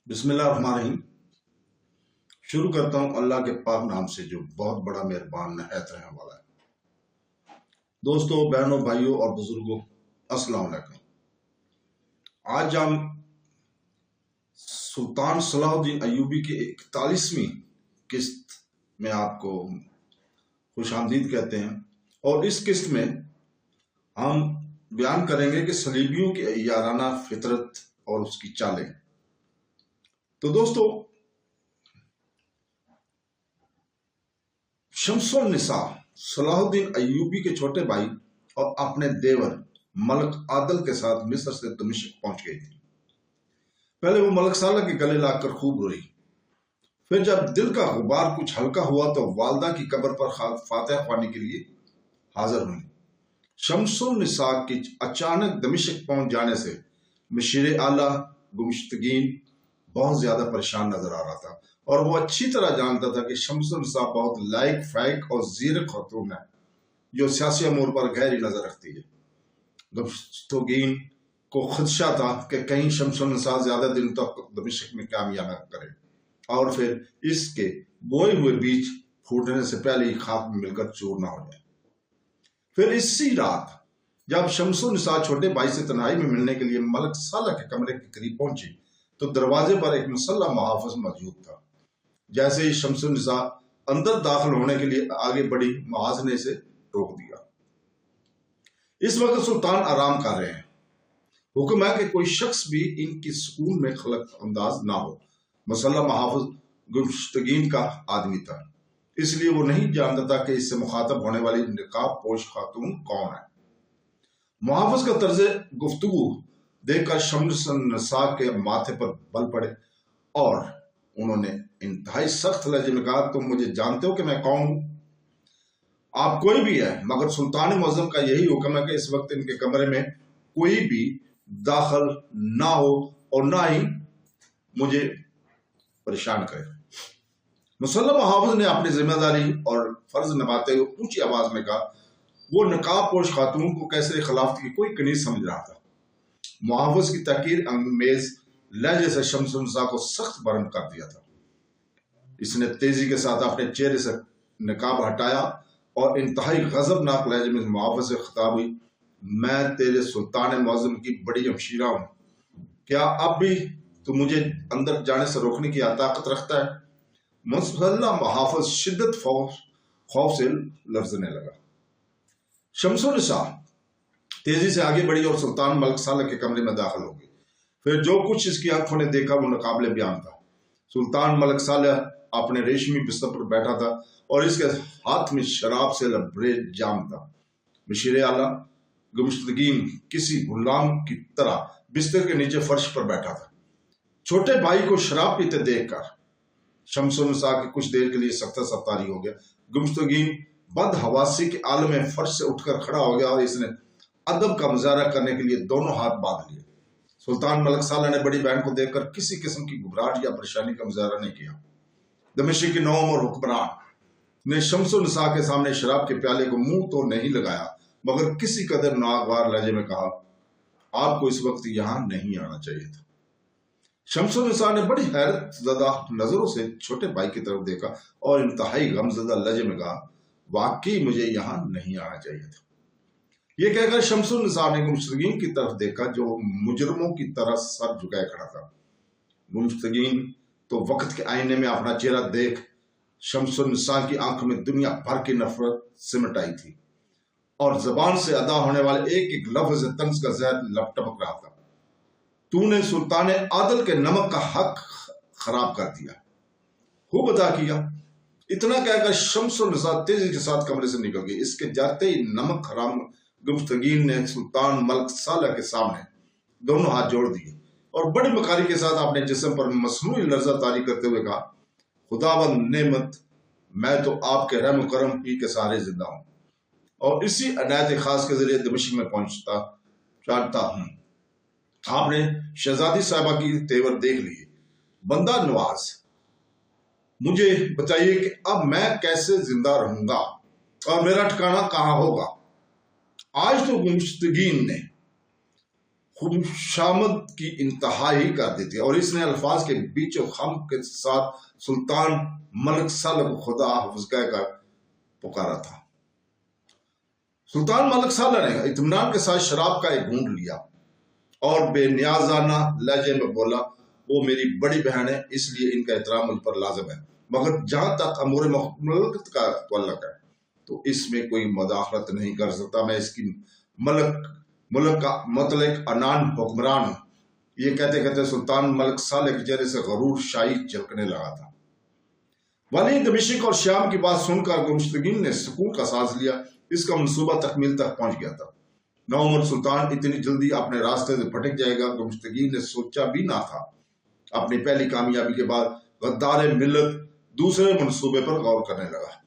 بسم اللہ الرحمن الرحیم۔ شروع کرتا ہوں اللہ کے پاک نام سے جو بہت بڑا مہربان نہایت رحم والا ہے۔ دوستوں، بہنوں، بھائیوں اور بزرگوں، السلام علیکم۔ آج ہم سلطان صلاح الدین ایوبی کی 41ویں قسط میں آپ کو خوش آمدید کہتے ہیں، اور اس قسط میں ہم بیان کریں گے کہ صلیبیوں کی یارانہ فطرت اور اس کی چالیں۔ تو دوستو، شمس النساء صلاح الدین ایوبی کے چھوٹے بھائی اور اپنے دیور ملک عادل کے ساتھ مصر سے دمشق پہنچ گئی تھی۔ پہلے وہ ملک صالح کے گلے لا کر خوب روئی، پھر جب دل کا غبار کچھ ہلکا ہوا تو والدہ کی قبر پر فاتحہ خوانی کے لیے حاضر ہوئی۔ شمس النساء کی اچانک دمشق پہنچ جانے سے مشیر اعلیٰ گمشتگین بہت زیادہ پریشان نظر آ رہا تھا، اور وہ اچھی طرح جانتا تھا کہ شمس النساء بہت لائق فائق اور زیرک خاتون ہے جو سیاسی امور پر گہری نظر رکھتی ہے۔ گمشتگین کو خدشہ تھا کہ کہیں شمس النساء زیادہ دن تک دمشق میں کامیاب نہ کرے اور پھر اس کے بوئے ہوئے بیج پھوٹنے سے پہلے ہی خاک میں مل کر چور نہ ہو جائے۔ پھر اسی رات جب شمس النساء چھوٹے بھائی سے تنہائی میں ملنے کے لیے ملک صالح کے کمرے کے قریب پہنچی تو دروازے پر ایک مسلح محافظ موجود تھا۔ جیسے ہی شمس النساء اندر داخل ہونے کے لیے آگے بڑھی، محافظ نے اسے روک دیا۔ اس وقت سلطان آرام کر رہے ہیں، حکم ہے کہ کوئی شخص بھی ان کی سکون میں خلق انداز نہ ہو۔ مسلح محافظ گمشتگین کا آدمی تھا، اس لیے وہ نہیں جانتا تھا کہ اس سے مخاطب ہونے والی نقاب پوش خاتون کون ہے۔ محافظ کا طرز گفتگو دیکھ کر شمس النساء کے ماتھے پر بل پڑے اور انہوں نے انتہائی سخت لہجے میں کہا، تم مجھے جانتے ہو کہ میں کون ہوں؟ آپ کوئی بھی ہے، مگر سلطان معظم کا یہی حکم ہے کہ اس وقت ان کے کمرے میں کوئی بھی داخل نہ ہو اور نہ ہی مجھے پریشان کرے۔ مسلح محافظ نے اپنی ذمہ داری اور فرض نبھاتے ہوئے اونچی آواز میں کہا۔ وہ نقاب پوش خاتون کو کیسے خلافت کی کوئی کنیز سمجھ رہا تھا۔ محافظ کی تحقیر انگیز لہجے سے شمس النساء کو سخت برہم کر دیا تھا۔ اس نے تیزی کے ساتھ اپنے چہرے سے نقاب ہٹایا اور انتہائی غضبناک لہجے میں محافظ سے خطاب ہوئی، میں تیرے سلطان معظم کی بڑی ہمشیرہ ہوں، کیا اب بھی تو مجھے اندر جانے سے روکنے کی طاقت رکھتا ہے؟ مسلح محافظ شدت خوف سے لرزنے لگا۔ شمس النساء تیزی سے آگے بڑھی اور سلطان ملک صالح کے کمرے میں داخل ہو گئی۔ پھر جو کچھ اس کی آنکھوں نے دیکھا وہ ناقابل بیان تھا۔ سلطان ملک صالح اپنے ریشمی بستر پر بیٹھا تھا اور اس کے ہاتھ میں شراب سے لبریز جام تھا۔ مشیر اعلیٰ گمشتگین کسی غلام کی طرح بستر کے نیچے فرش پر بیٹھا تھا۔ چھوٹے بھائی کو شراب پیتے دیکھ کر شمس النساء کی کچھ دیر کے لیے سخت طاری ہو گیا۔ گمشتگین بد حواسی کے عالم میں فرش سے اٹھ کر کھڑا ہو گیا اور اس نے ادب کا مظاہرہ کرنے کے لیے دونوں ہاتھ باندھ لیے۔ سلطان ملک صالح نے بڑی بہن کو دیکھ کر کسی قسم کی گھبراہٹ یا پریشانی کا مظاہرہ نہیں کیا۔ دمشق کے نوم اور حکمران نے شمس النساء کے سامنے شراب کے پیالے کو منہ تو نہیں لگایا، مگر کسی قدر ناگوار لہجے میں کہا، آپ کو اس وقت یہاں نہیں آنا چاہیے تھا۔ شمس النساء نے بڑی حیرت زدہ نظروں سے چھوٹے بھائی کی طرف دیکھا اور انتہائی غمزدہ لہجے میں کہا، واقعی مجھے یہاں نہیں آنا چاہیے تھا۔ یہ کہہ کر شمس النساء نے گمشتگین کی طرف دیکھا جو مجرموں کی طرح سر جھکائے کھڑا تھا۔ گمشتگین تو وقت کے آئینے میں اپنا چہرہ دیکھ شمس النساء کی آنکھوں میں دنیا بھر کی نفرت سمٹ آئی تھی اور زبان سے ادا ہونے والے ایک ایک لفظ طنز کا زہر ٹپک رہا تھا۔ تو نے سلطان عادل کے نمک کا حق خراب کر دیا، خوب ادا کیا۔ اتنا کہہ کر شمس النساء تیزی کے ساتھ کمرے سے نکل گئی۔ اس کے جاتے ہی نمک حرام گمشتگین نے سلطان ملک صالح کے سامنے دونوں ہاتھ جوڑ دیے اور بڑی مکاری کے ساتھ اپنے جسم پر مصنوعی لرزہ طاری کرتے ہوئے کہا، خداوند نعمت، میں تو آپ کے رحم و کرم ہی کے سہارے زندہ ہوں اور اسی عنایت خاص کے ذریعے دمشق میں پہنچتا چاہتا ہوں۔ آپ نے شہزادی صاحبہ کی تیور دیکھ لیے، بندہ نواز، مجھے بتائیے کہ اب میں کیسے زندہ رہوں گا اور میرا ٹھکانہ کہاں ہوگا؟ آج تو گمشتگین نے खुशामद की इंतहा ही कर दी थी, और इसने अल्फाज के बीच खम के साथ सुल्तान मलिक सालह को खुदा हाफिज कहकर पुकारा था। सुल्तान मलिक सालह ने इत्मीनान के साथ शराब का एक घूंट लिया और बेनियाजाना लहजे में बोला, वो मेरी बड़ी बहन है, इसलिए इनका एहतराम मुझ पर लाजिम है, मगर जहां तक अमूर मुल्क का तअल्लुक है तो इसमें कोई मुदाखलत नहीं कर सकता। मैं इसकी मुल्क का मुतलक अनान हुक्मरान हूं। ये कहते कहते सुल्तान मलिक सालेह के चेहरे से गरूर शाही झलकने लगा था। वाली दमिश्क और शाम की बात सुनकर गुमशुदगीन ने सुकून का सांस लिया। इसका मंसूबा तकमील तक पहुंच गया था। नौमर सुल्तान इतनी जल्दी अपने रास्ते से भटक जाएगा, गुमशुदगीन ने सोचा भी ना था। अपनी पहली कामयाबी के बाद गद्दार मिल्लत दूसरे मंसूबे पर गौर करने लगा,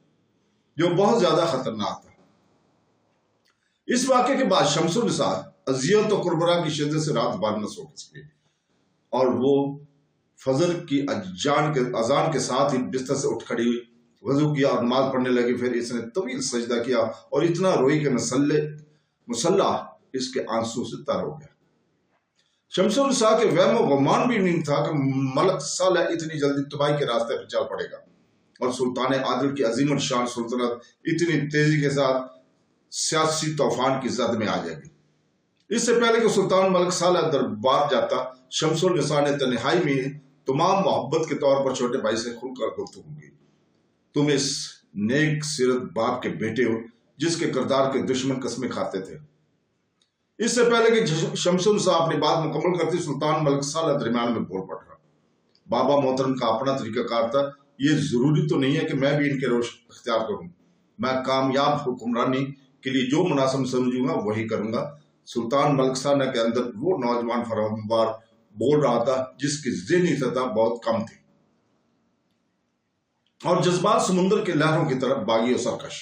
जो बहुत ज्यादा खतरनाक था। इस वाक़े के बाद शम्सुन निसार अजियत और कुर्बरा की शिद्दत से रात भर न सो सके, और वो फजर की अजान के साथ ही बिस्तर से उठ खड़ी हुई, वजू किया और नमाज पढ़ने लगी। फिर इसने तवील सजदा किया और इतना रोई कि मुसल्ला इसके आंसू से तर हो गया। शम्सुन निसा के वहम गुमान भी नहीं था कि मलिक सालेह इतनी जल्दी तबाही के रास्ते पर चल पड़ेगा और सुल्तान आदिल की अजीम शान सुल्तनत इतनी तेजी के साथ सियासी तूफान की जद में आ जाएगी। इससे पहले कि सुल्तान मलिक सालेह दरबार जाता, शम्सुन निसा ने तन्हाई में तमाम मोहब्बत के तौर पर छोटे भाई से खुलकर गुफ्तगू की। तुम इस नेक सीरत बाप के बेटे हो जिसके किरदार के दुश्मन कस्में खाते थे। इससे पहले कि शम्सुन निसा अपनी बात मुकम्मल करती, सुल्तान मलिक सालेह दरमियान में बोल पड़ा। बाबा मोहतरम का अपना तरीकाकार था। ये जरूरी तो नहीं है कि मैं भी इनके रोश अख्तियार करूं। मैं कामयाब हुक्मरानी के लिए जो मुनासिब समझूंगा वही करूंगा। सुल्तान मलिक सालेह के अंदर वो नौजवान फरमानवार बोल रहा था जिसकी ज़हनी सतह बहुत कम थी और जज्बात समुद्र के लहरों की तरफ बागी और सरकश।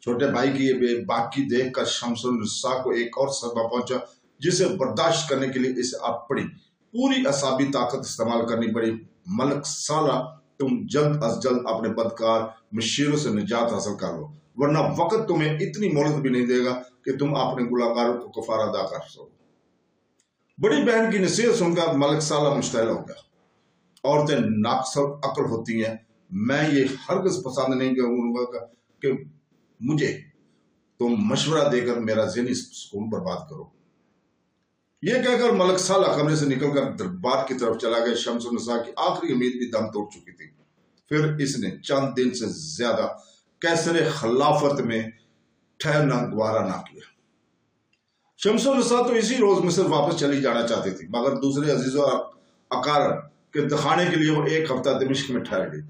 छोटे भाई की ये बेबाकी देखकर शम्सुन निसा को एक और सदमा पहुंचा, जिसे बर्दाश्त करने के लिए इसे अपनी पूरी असाबी ताकत इस्तेमाल करनी पड़ी। मलिक सालेह, तुम जल्द अज जल्द अपने बदकार मशीरों से निजात हासिल कर लो, वरना वक्त तुम्हें इतनी मोहलत भी नहीं देगा कि तुम अपने गुलाकारों को कफारा अदा कर सको। बड़ी बहन की नसीहत सुनकर मलिक सालेह मुश्तैल हो गया। औरतें नाकसर अक्ल होती हैं, मैं ये हरगिज़ पसंद नहीं करूंगा कि मुझे तुम मशवरा देकर मेरा ज़हनी सुकून बर्बाद करो। यह कहकर मलिक सालेह कमरे से निकलकर दरबार की तरफ चला गया। शम्सुन निसा की आखिरी उम्मीद भी दम तोड़ चुकी थी। फिर इसने चंद दिन से ज्यादा कैसरे खिलाफत में ठहरना गवारा ना किया। शम्सुन निसा तो इसी रोज मिस्र वापस चली जाना चाहती थी, मगर दूसरे अजीजों अकारब के दिखाने के लिए वो एक हफ्ता दमिश्क में ठहर गई।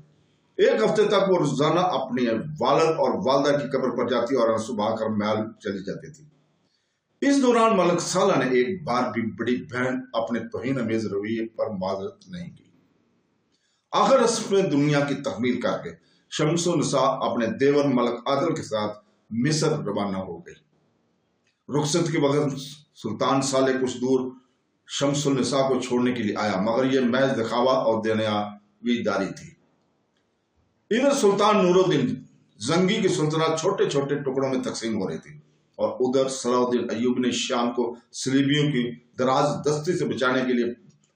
एक हफ्ते तक वो रोजाना अपने वालिद और वालदा की कब्र पर जाती और आंसू बहाकर महल चली जाती थी। इस दौरान मलिक सालेह ने एक बार भी बड़ी बहन अपने तौहीन अमेज रवैये पर माजरत नहीं की। आखिर उसने दुनिया की तकमील करके शम्सुन निसा अपने देवर मलिक आदिल के साथ मिस्र रवाना हो गई। रुखसत के वक्त सुल्तान सालेह कुछ दूर शम्सुन निसा को छोड़ने के लिए आया, मगर यह महज दिखावा और दुनियावीदारी थी। इधर सुल्तान नूरुद्दीन जंगी की सुल्तनत छोटे छोटे टुकड़ों में तकसीम हो रही थी और उधर सलाहुद्दीन अय्यूबी ने शाम को सलीबियों की दराज दस्ती से बचाने के लिए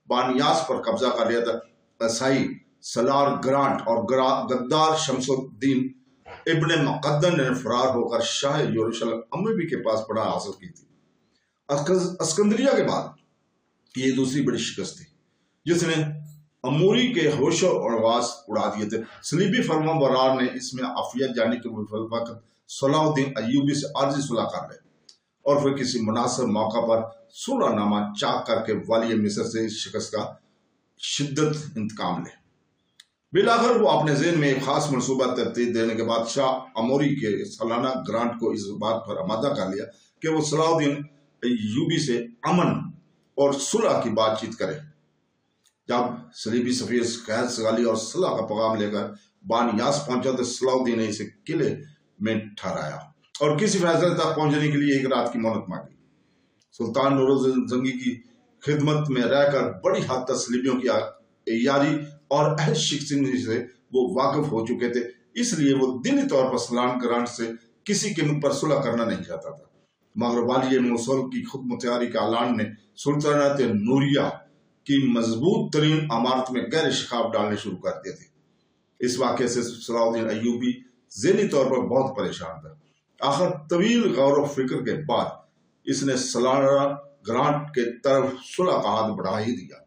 बानियास पर कब्जा कर लिया था। ईसाई सलार ग्रांट और गद्दार शमसुद्दीन इब्ने मुक़द्दम ने फरार होकर शाह यरूशलेम अम्मी के पास पनाह हासिल की थी। अस्कंदरिया के बाद ये दूसरी बड़ी शिकस्त थी जिसने अमूरी के होशो और आवास उड़ा दिए थे। सलीबी फरमाबरदार ने इसमें आफियत जाने के वक्त सलाहुद्दीन अय्यूबी से आर्जी सुलह कर ले और फिर किसी मुनासिब मौका पर सुलहनामा चाक करके वाली मिस्र से इस शिकस्त का शिद्दत इंतकाम ले। बिलाखिर वो अपने ज़हन में एक खास मनसूबा तरतीब देने के बाद शाह अमोरी के सालाना ग्रांट को इस बात पर आमादा कर लिया कि वो सलाहुद्दीन अय्यूबी से अमन और सुलह की बातचीत करे। जब सलीबी सफीर खैर सगाली और सलाह का पैगाम लेकर बानियास पहुंचा तो सलाहुद्दीन ने इसे किले में ठहराया और किसी फैसले तक पहुंचने के लिए एक रात की मोहलत मांगी। सुल्तान नूरुद्दीन जंगी की खिदमत में रहकर बड़ी हद तक सलीबियों की यारी और अहद शिकनी से वो वाकिफ हो चुके थे, इसलिए वो दिली तौर पर सलान ग्रांट से किसी कीमत पर सुलह करना नहीं चाहता था। मगर वाली मोsul की खुद मुख्तियारी के ऐलान ने सुल्तानत नूरिया की मजबूत तरीन इमारत में गैर शिकाब डालने शुरू कर दिए थे। इस वाक़े से सलाहुद्दीन अय्यूबी ज़हनी तौर पर बहुत परेशान था। आखिर तवील गौर व फिक्र के बाद इसने सलारा ग्रांट के तरफ सुलह का हाथ बढ़ा ही दिया,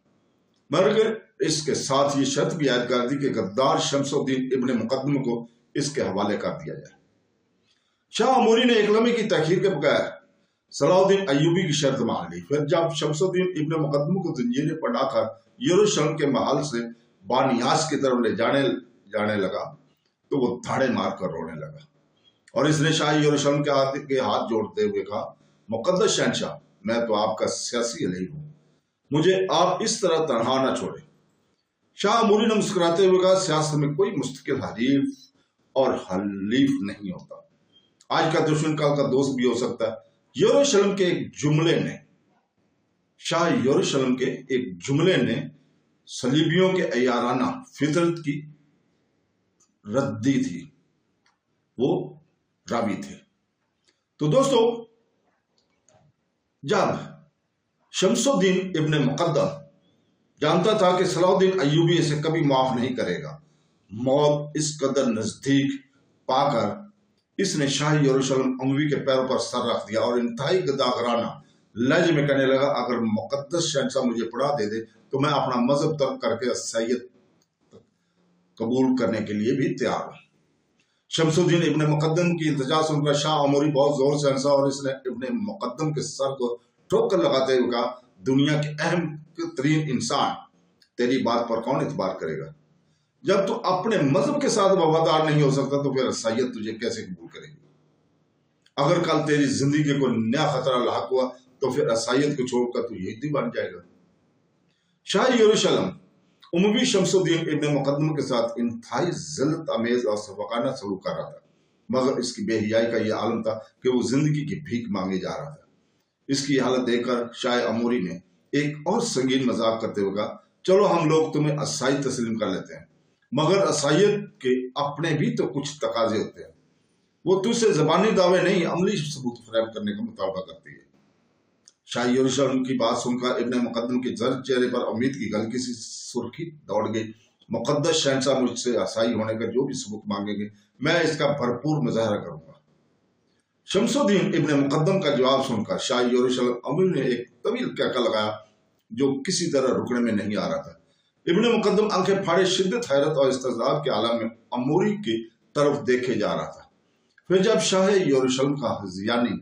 मगर इसके साथ ये शर्त भी आयद कर दी कि गद्दार शमसुद्दीन इब्ने मुकद्दम को इसके हवाले कर दिया जाए। शाह अमूरी ने एक लम्हे की तखीर के बगैर सलाहुद्दीन अय्यूबी की शर्त मान ली। फिर जब शमसुद्दीन इब्ने मुकद्दम को जंजीरें पहनाकर यरूशलेम के महल से बानियास की तरफ ले जाने लगा तो वो धाड़े मारकर रोने लगा और इसने शाह यरूशलेम के हाथ जोड़ते हुए कहा, मुकद्दस शहंशाह, मैं तो आपका सियासी अलीम हूं, मुझे आप इस तरह तनहा न छोड़े। शाह अमूरी ने मुस्कुराते हुए कहा, सियासत में कोई मुस्तकिल हरीफ और हलीफ नहीं होता। आज का दुश्मन कल का दोस्त भी हो सकता है। यरूशलेम के एक जुमले ने शाह यरूशलेम के एक जुमले ने सलीबियों के अयाराना फितरत की रद्दी थी, वो रावी थे। तो दोस्तों, जब शमसुद्दीन इब्ने मुकद्दम जानता था कि सलाहुद्दीन अय्यूबी इसे कभी माफ नहीं करेगा, मौत इस कदर नजदीक पाकर इसने शाही यरूशलेम अमवी के पैरों पर सर रख दिया और इंतहाई गदागराना लहजे में कहने लगा, अगर मुकद्दस शहंशाह मुझे पड़ा दे दे तो मैं अपना मजहब तर्क करके ईसाईयत कबूल करने के लिए भी तैयार हूं। शमसुद्दीन इब्ने मुकद्दम की इल्तिजा सुनकर शाह अमूरी बहुत जोर से हंसा और इसने इब्ने मुकद्दम के सर को ठोकर लगाते हुए कहा, दुनिया के अहम तरीन इंसान, तेरी बात पर कौन इतबार करेगा? जब तू अपने मजहब के साथ वफादार नहीं हो सकता तो फिर ईसाईयत तुझे कैसे कबूल करेगी? अगर कल तेरी जिंदगी को नया खतरा लाक हुआ तो फिर ईसाईयत को छोड़कर तू यहूदी बन जाएगा। शाह यरूशलेम उमवी शमसुद्दीन इब्ने मुकद्दम के साथ इंतहाई जिल्लत अमेज और सफाकाना सलूक कर रहा था, मगर इसकी बेहियाई का यह आलम था कि वो जिंदगी की भीख मांगे जा रहा था। इसकी हालत देखकर शाह अमूरी ने एक और संगीन मजाक करते हुए कहा, चलो हम लोग तुम्हें ईसाई तस्लीम कर लेते हैं, मगर ईसाईयत के अपने भी तो कुछ तकाजे होते हैं। वो तुझसे जबानी दावे नहीं, अमली सबूत फराहम करने का मुतालबा करती है। शाह यरूशलेम की बात सुनकर इब्ने मुकद्दम के जर्द चेहरे पर उम्मीद की हल्की सी सुर्खी दौड़ गई। मुकद्दस शहंशाह मुझसे ईसाई होने का जो भी सबूत मांगेंगे मैं इसका भरपूर मुजाहरा करूंगा। शमसुद्दीन इब्ने मुकद्दम का जवाब सुनकर शाह यरूशलेम अमीर ने एक तवील कहका लगाया जो किसी तरह रुकने में नहीं आ रहा था। इब्ने मुकद्दम आंखें फाड़े शिद्दत, हैरत और इस्तज़ाब के आलम में अमूरी की तरफ देखे जा रहा था। फिर जब शाह यरूशलेम का हज़ियानी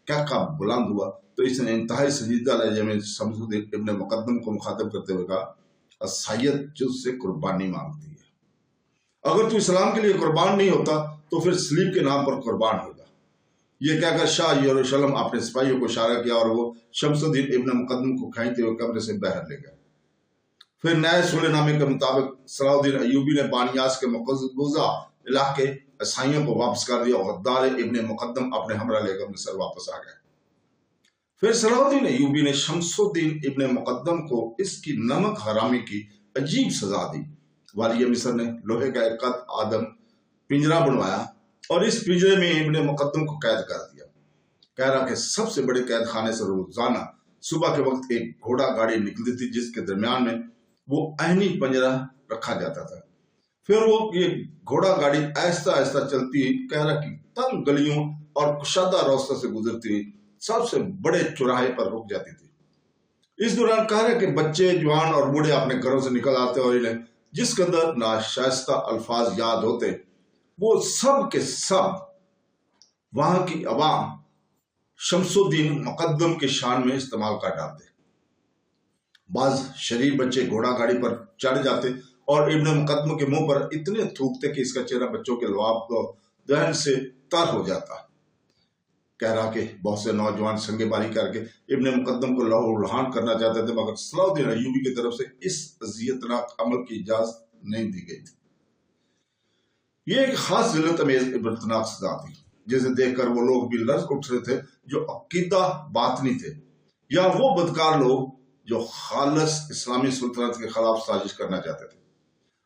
कहका बुलंद हुआ तो इसने इंतहाई संजीदा लहजे में शमसुद्दीन इब्ने मुकद्दम को मुखातब करते हुए कहा, ईसाईयत तुझसे कुर्बानी मांगती है। अगर तू इस्लाम के लिए कुर्बान नहीं होता तो फिर सलीब के नाम पर कुर्बान होगा। यह कहकर शाह यरूशलेम अपने सिपाहियों को इशारा किया और वो शमसुद्दीन इब्ने मुकद्दम को खींचते हुए कमरे से बाहर ले गए। फिर नए सुलहनामे के मुताबिक सलाहुद्दीन अय्यूबी ने बानियास के मकबूजा इलाके ईसाइयों को वापस कर दिया और गद्दार इब्ने मुकद्दम अपने हमरा लेकर मिस्र वापस आ गए। फिर सलाहुद्दीन अय्यूबी ने शमसुद्दीन इब्ने मुकद्दम को इसकी नमक हरामी की अजीब सजा दी। वाली मिस्र ने लोहे का एक कद आदम पिंजरा बनवाया और इस पिंजरे में इब्ने मुकद्दम को कैद कर दिया। कहरा के सबसे बड़े कैद खाने से रोजाना सुबह के वक्त एक घोड़ा गाड़ी निकलती थी जिसके दरमियान में वो अहनी पंजरा रखा जाता था। फिर वो ये घोड़ा गाड़ी आहिस्ता आहिस्ता चलती कहरा की तंग गलियों और कुशादा रास्तों से गुजरती हुई सबसे बड़े चौराहे पर रुक जाती थी। इस दौरान कहरा के बच्चे, जवान और बूढ़े अपने घरों से निकल आते और इन्हें जिस कदर नाशाइस्ता अल्फाज याद होते वो सब के सब वहां की अवाम शमसुद्दीन मुकद्दम के शान में इस्तेमाल कर डालते। बाज शरीफ बच्चे घोड़ा गाड़ी पर चढ़ जाते और इब्ने मुकद्दम के मुंह पर इतने थूकते कि इसका चेहरा बच्चों के लवाब को दहन से तर हो जाता। कहरा के बहुत से नौजवान संगेबारी करके इब्ने मुकद्दम को लहू लुहान करना चाहते थे, मगर सलाहुद्दीन अय्यूबी की तरफ से इस अजियतनाक अमल की इजाजत नहीं दी गई थी। ये एक खास जिल्लत अमेज इबरतनाक सजा थी जिसे देखकर वो लोग भी लर्ज उठ रहे थे जो अकीदा बातनी थे या वो बदकार लोग जो खालस इस्लामी सुल्तनत के खिलाफ साजिश करना चाहते थे।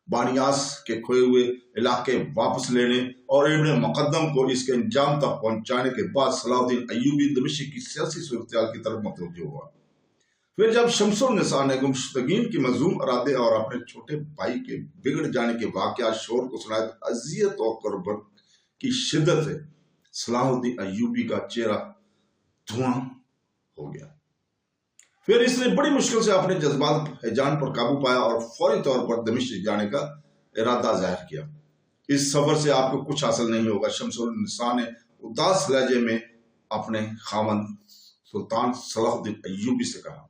बानियास के खोए हुए इलाके वापस लेने और इब्न मुकद्दम को इसके अंजाम तक पहुंचाने के बाद सलाहुद्दीन अय्यूबी दमिश्क की सियासी सूरत की तरफ मुतवज्जो हुआ। फिर जब शमसुल निसा ने गुमशुदगीन की मज़लूम इरादे और अपने छोटे भाई के बिगड़ जाने के वाक़यात शोर को सुनाया तो अजियत और कुर्बत की शिद्दत से सलाहुद्दीन अय्यूबी का चेहरा धुआं हो गया। फिर इसने बड़ी मुश्किल से अपने जज्बात हैजान पर काबू पाया और फौरी तौर पर दमिश्क जाने का इरादा जाहिर किया। इस सफर से आपको कुछ हासिल नहीं होगा, शमसुल निसा ने उदास लहजे में अपने खामन सुल्तान सलाहुद्दीन अय्यूबी से कहा।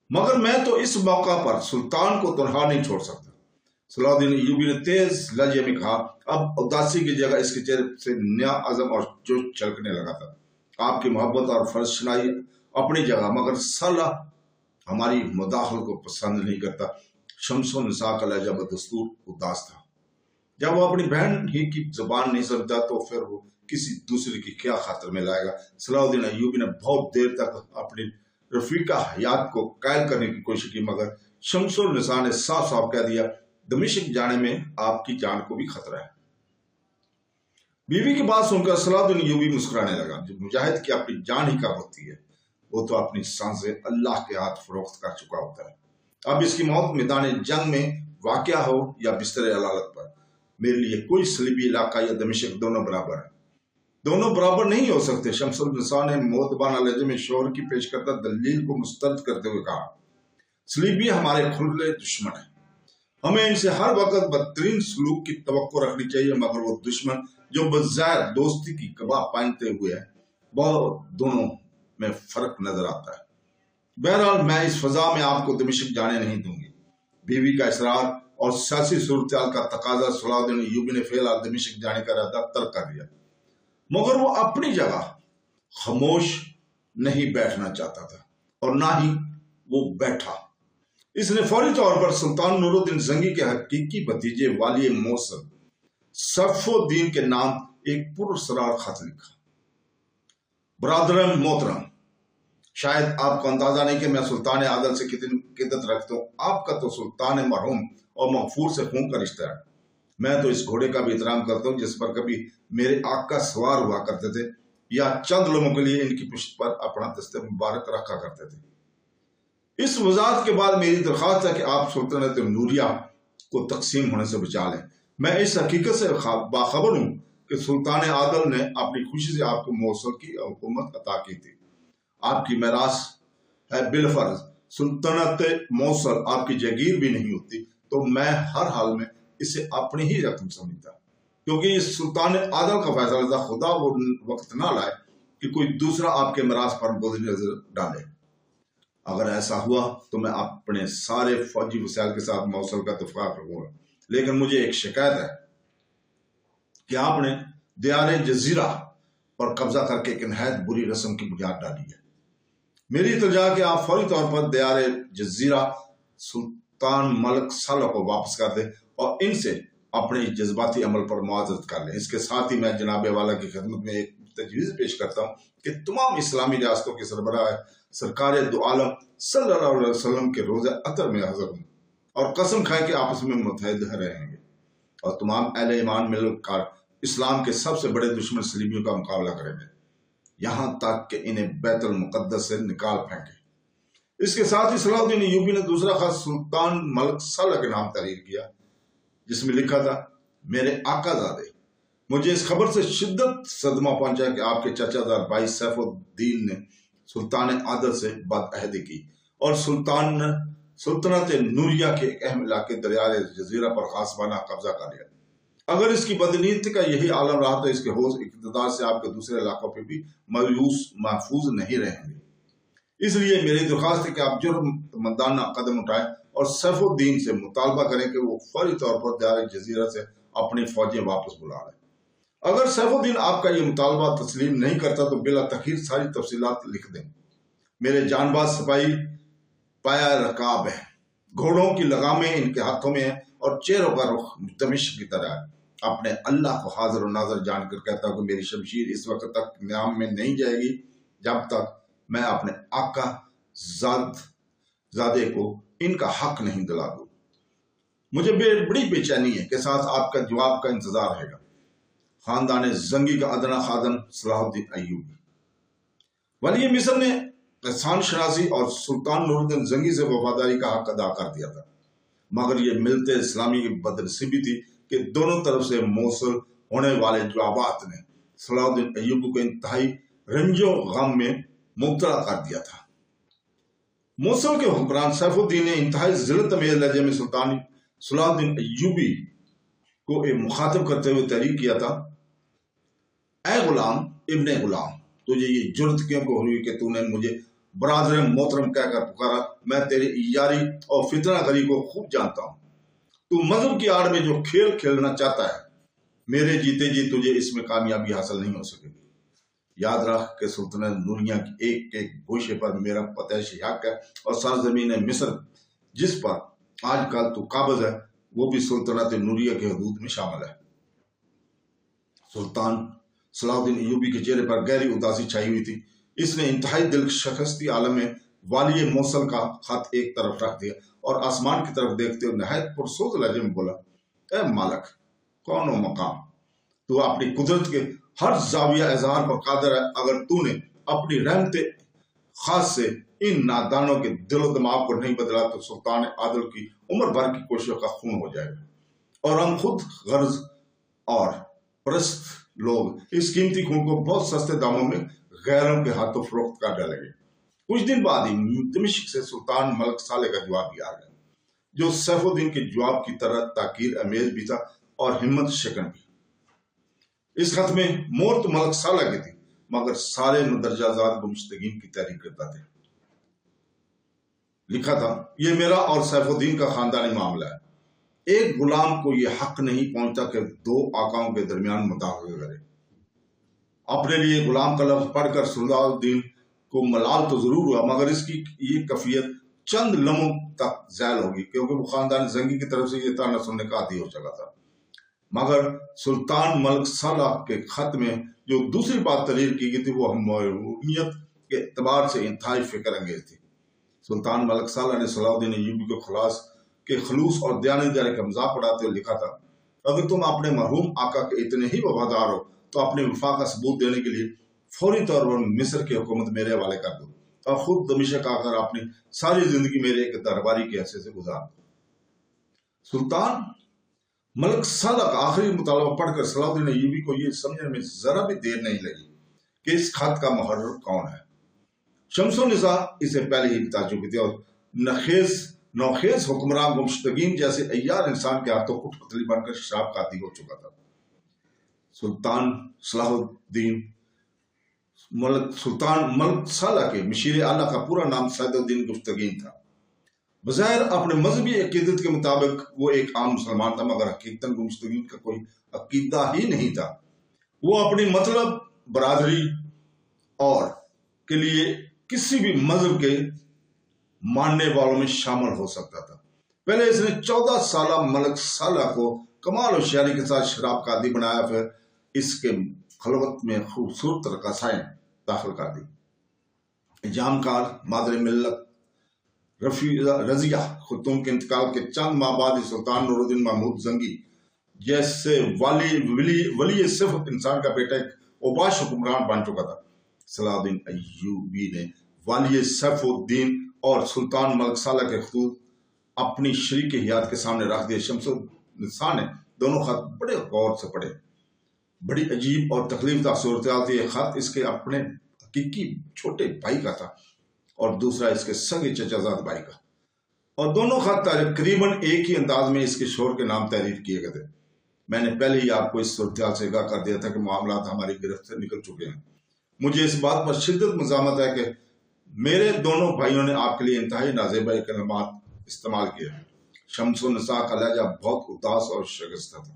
मगर मैं तो इस मौका पर सुल्तान को तनहा नहीं छोड़ सकता। सलाहुद्दीन अय्यूबी ने तेज लहजे में कहा। अब उदासी की जगह इसके चेहरे से नया अज़म और जोश छलकने लगा था। आपकी मोहब्बत और फर्जशनाई अपनी जगह, मगर सलाह हमारी मुदाखल को पसंद नहीं करता। शमसुल निसा का लहजा बदस्तूर उदास था। जब वो अपनी बहन ही की जुबान नहीं समझता तो फिर वो किसी दूसरे की क्या खातिर में लाएगा। सलाहुद्दीन अय्यूबी ने बहुत देर तक अपनी रफीका हयात को कायल करने की कोशिश की, मगर शमसुल निसा ने साफ साफ कह दिया, दमिश्क जाने में आपकी जान को भी खतरा है। बीवी की बात सुनकर सलाहुद्दीन अय्यूबी मुस्कुराने लगा। जो मुजाहिद की अपनी जान ही कब होती है, वो तो अपनी सांसें अल्लाह के हाथ फरोख्त कर चुका होता है। अब इसकी मौत मैदान जंग में वाक़या हो या बिस्तर अलालत पर, मेरे लिए कोई सलीबी इलाका या दमिश्क दोनों बराबर है। दोनों बराबर नहीं हो सकते। शमसुल निसा ने मोतबाना लहजे में शोहर की पेश करता दलील को मुस्तरद करते हुए कहा, सलीबी हमारे खुले दुश्मन है। हमें इनसे हर वक्त बदतरीन सलूक की तवक्को रखनी चाहिए, मगर वो दुश्मन जो बज़ाहिर दोस्ती की कबाब पहनते हुए है, बहुत दोनों में फर्क नजर आता है। बहरहाल मैं इस फजा में आपको दमिश्क जाने नहीं दूंगी। बीवी का इसरार और सियासी सूरत का तकाजा सलाहुद्दीन अय्यूबी ने फिलहाल दमिश्क जाने का इरादा तर्क कर दिया, मगर वो अपनी जगह खामोश नहीं बैठना चाहता था और ना ही वो बैठा। इसने फौरी तौर पर सुल्तान नूरुद्दीन जंगी के हकीकी भतीजे वाली मौसल सफुद्दीन के नाम एक पुरस्कार खत लिखा। बरादरम मोहतरम, शायद आपको अंदाजा नहीं कि मैं सुल्तान आदल से कितनी किदत रखता हूँ। आपका तो सुल्तान मरहूम और मगफूर से खून का रिश्ता है। मैं तो इस घोड़े का भी एहतराम करता हूँ जिस पर कभी मेरे आका सवार हुआ करते थे या चंद लोगों के लिए इनकी पुश्त पर अपना दस्ते मुबारक रखा करते थे। इस वजाहत के बाद मेरी दरख्वास्त है कि आप सुल्तानत नूरिया को तकसीम होने से बचा लें। मैं इस हकीकत से बाखबर हूँ कि सुल्तान आदल ने अपनी खुशी से आपको मौसूल की हुकूमत अता की थी। आपकी मेरास है बिलफर्ज। सुल्तानत मौसल आपकी जगीर भी नहीं होती, तो मैं हर हाल में इसे अपनी ही रकम समझता, क्योंकि इस सुल्तान आदल का फैसला था। खुदा वो वक्त ना लाए कि कोई दूसरा आपके मेरास पर बुरी नजर डाले। अगर ऐसा हुआ तो मैं अपने सारे फौजी वसाइल के साथ मौसल का इत्तेफाक रखूंगा, लेकिन मुझे एक शिकायत है कि आपने दियारे जजीरा पर कब्जा करके एक नहायत बुरी रस्म की बुनियाद डाली है। मेरी इल्तिजा कि आप फौरी तौर पर दियारे जजीरा सुल्तान मलिक सालह को वापस कर दे और इनसे अपने जज्बाती अमल पर मुआवजत कर लें। इसके साथ ही मैं जनाब वाला की खिदमत में एक तजवीज़ पेश करता हूँ कि तमाम इस्लामी रियासतों के सरबराह सरकार दो आलम सल्लल्लाहु अलैहि वसल्लम के रोज़े अतर में हाज़िर हूँ और कसम खाए कि आपस में मुत्तहिद रहेंगे और तमाम अहले ईमान मिलकर इस्लाम के सबसे बड़े दुश्मन सलीबियों का मुकाबला करेंगे, यहाँ तक कि इन्हें बैतुल मुक़द्दस से निकाल फेंके। इसके साथ ही सलाहुद्दीन अय्यूबी ने दूसरा खत सुल्तान मलिक सालह के नाम तहरीर किया, जिसमें लिखा था, मेरे आकाज़ादे, मुझे इस खबर से शिद्दत सदमा पहुंचा कि आपके चचादार भाई सैफुद्दीन ने सुल्तान आदल से बदअहदी की और सुल्तानत नूरिया के एक अहम इलाके दरियाए जजीरा पर खासबाना कब्जा कर लिया। अगर इसकी बदनीयती का यही आलम रहा तो इसके होश इक़्तिदार से आपके दूसरे इलाकों पर भी महफूज नहीं रहेंगे। इसलिए मेरी दरख्वास्त है कि आप जुर्ममंदाना कदम उठाएं और सैफुद्दीन से मुतालबा करें कि वो फौरी तौर पर दरियाए जजीरा से अपनी फौजें वापस बुला लें। अगर सैफुद्दीन आपका ये मुतालबा तस्लीम नहीं करता तो बिला तखीर सारी तफसीलात लिख दें। मेरे जानबाज सिपाही पाया रकाब है, घोड़ों की लगामें इनके हाथों में है और चेहरों का रुख दमिश्क की तरह है। अपने अल्लाह को हाजिर और नाजर जानकर कहता हूँ कि मेरी शमशीर इस वक्त तक न्याम में नहीं जाएगी जब तक मैं अपने आका जादे को इनका हक नहीं दिला दूं। مجھے بڑی بے چینی ہے کے ساتھ آپ کا جواب کا انتظار رہے گا۔ خاندان زنگی کا ادنا خادم صلاح الدین ایوبی۔ ولی مصر نے احسان شناسی اور سلطان نور الدین زنگی سے وفاداری کا حق ادا کر دیا تھا، مگر یہ ملتے اسلامی کی بدنصیبی تھی کہ دونوں طرف سے موصول ہونے والے جوابات نے صلاح الدین ایوبی کو انتہائی رنج و غم میں مبتلا کر دیا تھا۔ موصل کے حکمران سیف الدین نے انتہائی ذلت امیز لہجے میں سلطان صلاح الدین ایوبی کو مخاطب کرتے ہوئے تحریر کیا تھا: اے غلام ابن غلام، تجھے یہ جرت کیوں کو ہوئی کہ تو نے مجھے برادر محترم کہہ کر پکارا؟ میں تیری یاری اور فتنہ گری کو خوب جانتا ہوں۔ تو مذہب کی آڑ میں جو کھیل کھیلنا چاہتا ہے، میرے جیتے جی تجھے اس میں کامیابی حاصل نہیں ہو سکے گی۔ یاد رکھ کہ سلطنت نوریہ کی ایک ایک گوشے پر میرا پتیش حق ہے، اور سرزمین مصر جس پر آج کل تو قابض ہے وہ بھی سلطنت نوریہ کے حدود میں شامل ہے۔ سلطان صلاح الدین ایوبی کے چہرے پر گہری اداسی چھائی ہوئی تھی۔ اس نے انتہائی دل شکستی عالم میں والی موصل کا خط ایک طرف رکھ دیا اور آسمان کی طرف دیکھتے ہوئے نہایت پرسوز لہجے میں بولا: اے مالک کون و مقام، تو اپنی قدرت کے ہر زاویہ اظہار پر قادر ہے۔ اگر تو نے اپنی رحمت خاص سے ان نادانوں کے دل و دماغ کو نہیں بدلا تو سلطان عادل کی عمر بھر کی کوششوں کا خون ہو جائے گا، اور ہم خود غرض اور پرست لوگ اس قیمتی خون کو بہت سستے داموں میں غیروں کے ہاتھوں فروخت کر ڈالیں گے۔ کچھ دن بعد ہی دمشق سے سلطان ملک صالح کا جواب بھی آ گیا، جو سیف الدین کے جواب کی طرح تاکیر امیز بھی تھا اور ہمت شکن بھی۔ اس خط میں مور تو ملک صالح کی تھی، مگر سارے مندرجہ ذات گمشتگین کی تحریک کرتا تھا۔ لکھا تھا: یہ میرا اور سیف الدین کا خاندانی معاملہ ہے۔ ایک غلام کو یہ حق نہیں پہنچتا کہ دو آقاؤں کے درمیان مداخلت کرے۔ اپنے لیے غلام کا لفظ پڑھ کر صلاح الدین کو ملال تو ضرور ہوا، مگر اس کی یہ کیفیت چند لمحوں تک زائل ہوگی، کیونکہ وہ خاندان زنگی کی طرف سے یہ طعنہ سننے کا عادی ہو چکا تھا۔ مگر سلطان ملک صالح کے خط میں جو دوسری بات تحریر کی گئی تھی وہ معروفیت کے اعتبار سے انتہائی فکر انگیز تھی۔ سلطان ملک صالح نے صلاح الدین ایوبی کو خلوص اور دیانتداری کا مذاق اڑاتے ہوئے لکھا تھا: اگر تم اپنے مرحوم آقا کے اتنے ہی وفادار ہو تو اپنے وفا کا ثبوت دینے کے لیے فوری طور پر مصر کی حکومت میرے حوالے کر دو اور خود دمشق آ کر اپنی ساری زندگی میرے ایک درباری کی حیثیت سے گزار دو۔ سلطان ملک صالح کا آخری مطالبہ پڑھ کر صلاح الدین ایوبی کو یہ سمجھنے میں ذرا بھی دیر نہیں لگی کہ اس خط کا محرر کون ہے۔ شمس النساء اسے پہلے ہی بتا چکی تھی، اور نوخیز حکمراں گمشتگین جیسے عیار انسان کے ہاتھوں کٹ پتلی بن کر شراب کا عادی ہو چکا تھا۔ سلطان ملک صالح کے مشیر اعلیٰ کا پورا نام سید الدین گمشتگین تھا۔ بظاہر اپنے مذہبی عقیدت کے مطابق وہ ایک عام مسلمان تھا، مگر حقیقتاً گمشتگین کا کوئی عقیدہ ہی نہیں تھا۔ وہ اپنی مطلب برادری اور کے لیے کسی بھی مذہب کے ماننے والوں میں شامل ہو سکتا تھا۔ پہلے اس نے 14 سالہ ملک صالح کو کمال و شیاری کے ساتھ شراب کا عادی بنایا، پھر اس کے خلوت میں خوبصورت رقاصائیں داخل کر دی۔ جامکار مادر ملت رضیہ خاتون کے انتقال کے چند ماہ بعد ہی سلطان نور الدین محمود زنگی جیسے ولی صفت انسان کا بیٹا ایک اوباش حکمران بن چکا تھا۔ صلاح الدین ایوبی نے والی سیف الدین اور سلطان ملک صالح کے خطوط اپنی شریک حیات کے سامنے رکھ دیے۔ شمس النساء نے دونوں خط بڑے غور سے پڑھے۔ بڑی عجیب اور تکلیف دہ صورتحال تھی۔ ایک خط اس کے اپنے حقیقی چھوٹے بھائی کا تھا اور دوسرا اس کے سگے چچا زاد بھائی کا، اور دونوں خط تقریباً ایک ہی انداز میں اس کے شوہر کے نام تحریر کیے گئے تھے۔ میں نے پہلے ہی آپ کو اس صورتحال سے آگاہ کر دیا تھا کہ معاملات ہماری گرفت سے نکل چکے ہیں۔ مجھے اس بات پر شدت مزاحمت ہے کہ میرے دونوں بھائیوں نے آپ کے لیے انتہائی نازیبا کلمات استعمال کیے۔ شمس النساء کا لہجہ بہت اداس اور شگفتہ تھا۔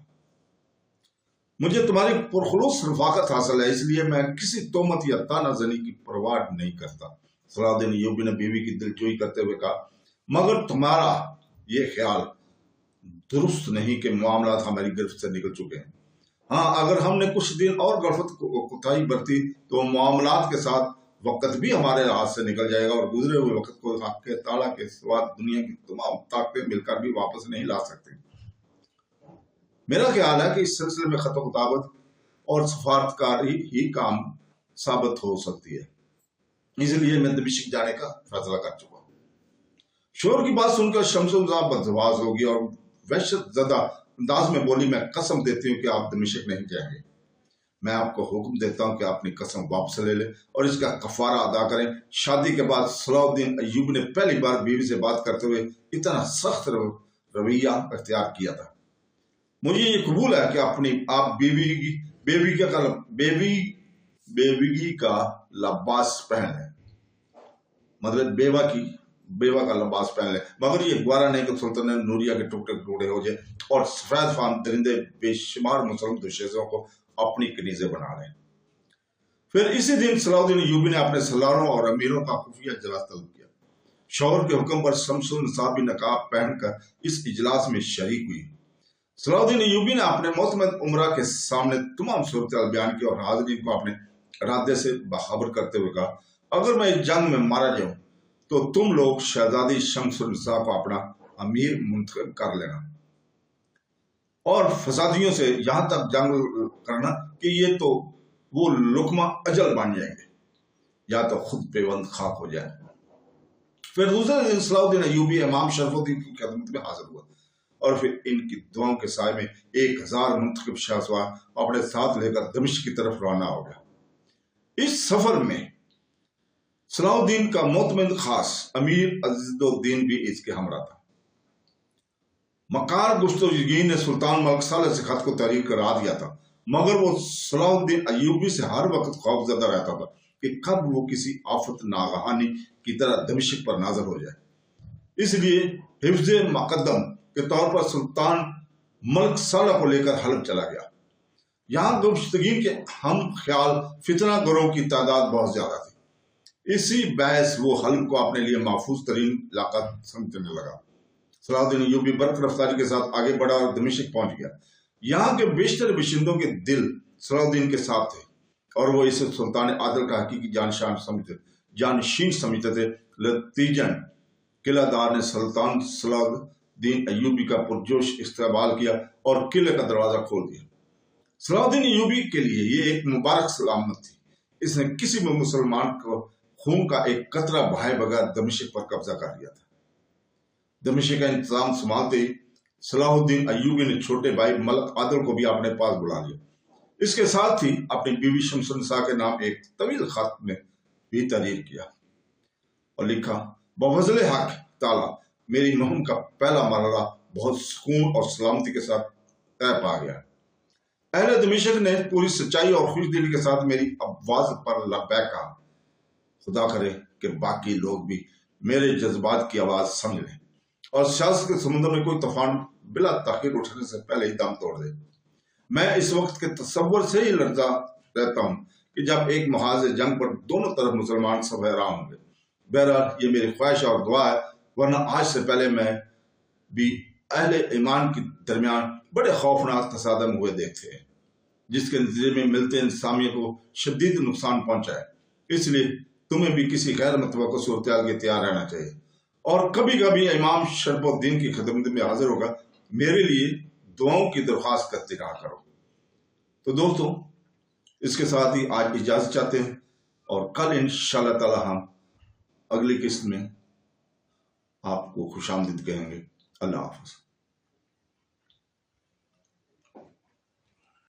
مجھے تمہاری پرخلوص رفاقت حاصل ہے، اس لیے میں کسی تہمت یا طعنہ زنی کی پرواہ نہیں کرتا۔ صلاح الدین ایوبی نے بیوی کی دلجوئی کرتے ہوئے کہا: مگر تمہارا یہ خیال درست نہیں کہ معاملات ہماری گرفت سے نکل چکے ہیں۔ ہاں، اگر ہم نے کچھ دن اور غفلت کوتاہی برتی تو معاملات کے ساتھ وقت بھی ہمارے ہاتھ سے نکل جائے گا، اور گزرے ہوئے وقت کو حق کے تعالیٰ کے سوا دنیا کی تمام طاقتیں مل کر بھی واپس نہیں لا سکتے۔ میرا خیال ہے کہ اس سلسلے میں خط و کتابت اور سفارتکاری ہی کام ثابت ہو سکتی ہے، اس لیے میں دمشق جانے کا فیصلہ کر چکا ہوں۔ شور کی بات سن کر شمس بدزواز ہوگی اور وحشت زدہ انداز میں بولی، میں قسم دیتی ہوں کہ آپ دمشق نہیں جائیں گے۔ میں آپ کو حکم دیتا ہوں کہ اپنی قسم واپس لے لیں اور اس کا کفارہ ادا کریں۔ شادی کے بعد صلاح الدین ایوبی نے پہلی بار بیوی سے بات کرتے ہوئے اتنا سخت رویہ اختیار کیا تھا۔ مجھے یہ قبول ہے کہ آپ بیوی کا لباس پہن لیں، مطلب بیوہ کا لباس پہن لیں، مگر یہ گوارا نہیں کہ سلطنت نوریہ کے ٹکڑے ہو جائے اور سفید فام درندے بے شمار مسلم دشیزوں کو اپنی کنیزیں بنا لیں۔ پھر اسی دن صلاح الدین ایوبی نے اپنے سالاروں اور امیروں کا خفیہ اجلاس طلب کیا۔ شوہر کے حکم پر شمس النساء بھی نقاب پہن کر اس اجلاس میں شریک ہوئی۔ صلاح الدین ایوبی نے اپنے معتمد امراء کے سامنے تمام صورتحال بیان کی اور حاضرین کو اپنے ارادے سے باخبر کرتے ہوئے کہا، اگر میں اس جنگ میں مارا جاؤں تو تم لوگ شہزادی شمس النساء کو اپنا امیر منتخب کر لینا اور فسادیوں سے یہاں تک جنگ کرنا کہ یہ تو وہ لقمہ اجل بن جائیں گے یا تو خود پیوند خاک ہو جائے۔ پھر دوسرے دن صلاح الدین ایوبی امام شرف الدین کی خدمت میں حاضر ہوا اور پھر ان کی دعاؤں کے سائے میں 1000 منتخب شہسوار اپنے ساتھ لے کر دمشق کی طرف روانہ ہو گیا۔ اس سفر میں صلاح الدین کا معتمد خاص امیر عزیز الدین بھی اس کے ہمراہ تھا۔ مکار گشتگین نے سلطان ملک صالح سے خط کو تحریر کرا دیا تھا، مگر وہ صلاح الدین ایوبی سے ہر وقت خوف زدہ رہتا تھا کہ کب وہ کسی آفت ناگہانی کی طرح دمشق پر نازل ہو جائے۔ اس لیے حفظ مقدم کے طور پر سلطان ملک صالح کو لے کر حلب چلا گیا۔ یہاں گشتگین کے ہم خیال فتنہ گروہ کی تعداد بہت زیادہ تھی، اسی باعث وہ حلب کو اپنے لیے محفوظ ترین علاقہ سمجھنے لگا۔ صلاح الدین ایوبی برق رفتاری کے ساتھ آگے بڑھا اور دمشق پہنچ گیا۔ یہاں کے بیشتر باشندوں کے دل صلاح الدین کے ساتھ تھے اور وہ اسے سلطان عادل کا حقیقی جانشین سمجھتے تھے۔ نتیجن قلعہ دار نے سلطان صلاح الدین ایوبی کا پرجوش استقبال کیا اور قلعے کا دروازہ کھول دیا۔ صلاح الدین ایوبی کے لیے یہ ایک مبارک سلامت تھی۔ اس نے کسی بھی مسلمان کو خون کا ایک قطرہ بہائے بغیر دمشق پر قبضہ کر لیا تھا۔ دمشق کا انتظام سنبھالتے ہی صلاح الدین ایوبی نے چھوٹے بھائی ملک عادل کو بھی اپنے پاس بلا لیا۔ اس کے ساتھ ہی اپنی بیوی شمس النساء کے نام ایک طویل خط میں بھی تحریر کیا اور لکھا، بفضل حق تعالی میری مہم کا پہلا مرحلہ بہت سکون اور سلامتی کے ساتھ طے پا گیا۔ اہل دمشق نے پوری سچائی اور خوش دلی کے ساتھ میری آواز پر لبیک کہا۔ خدا کرے کہ باقی لوگ بھی میرے جذبات کی آواز سمجھ لیں اور سیاست کے سمندر میں کوئی طوفان بلا تاخیر اٹھنے سے پہلے ہی دم توڑ دے۔ میں اس وقت کے تصور سے ہی لرزا رہتا ہوں کہ جب ایک محاذ جنگ پر دونوں طرف مسلمان سب حیران ہوں گے۔ بہرحال یہ میری خواہش اور دعا ہے، ورنہ آج سے پہلے میں بھی اہل ایمان کے درمیان بڑے خوفناک تصادم ہوئے دیکھتے ہیں، جس کے نتیجے میں ملتے انتظامیہ کو شدید نقصان پہنچا ہے۔ اس لیے تمہیں بھی کسی غیر متوقع صورتحال کے تیار رہنا چاہیے اور کبھی کبھی امام شرف الدین کی خدمت میں حاضر ہوگا میرے لیے دعاؤں کی درخواست کرتے رہا کرو۔ تو دوستو، اس کے ساتھ ہی آج اجازت چاہتے ہیں اور کل انشاءاللہ تعالی ہم اگلی قسط میں آپ کو خوش آمدید کہیں گے۔ اللہ حافظ۔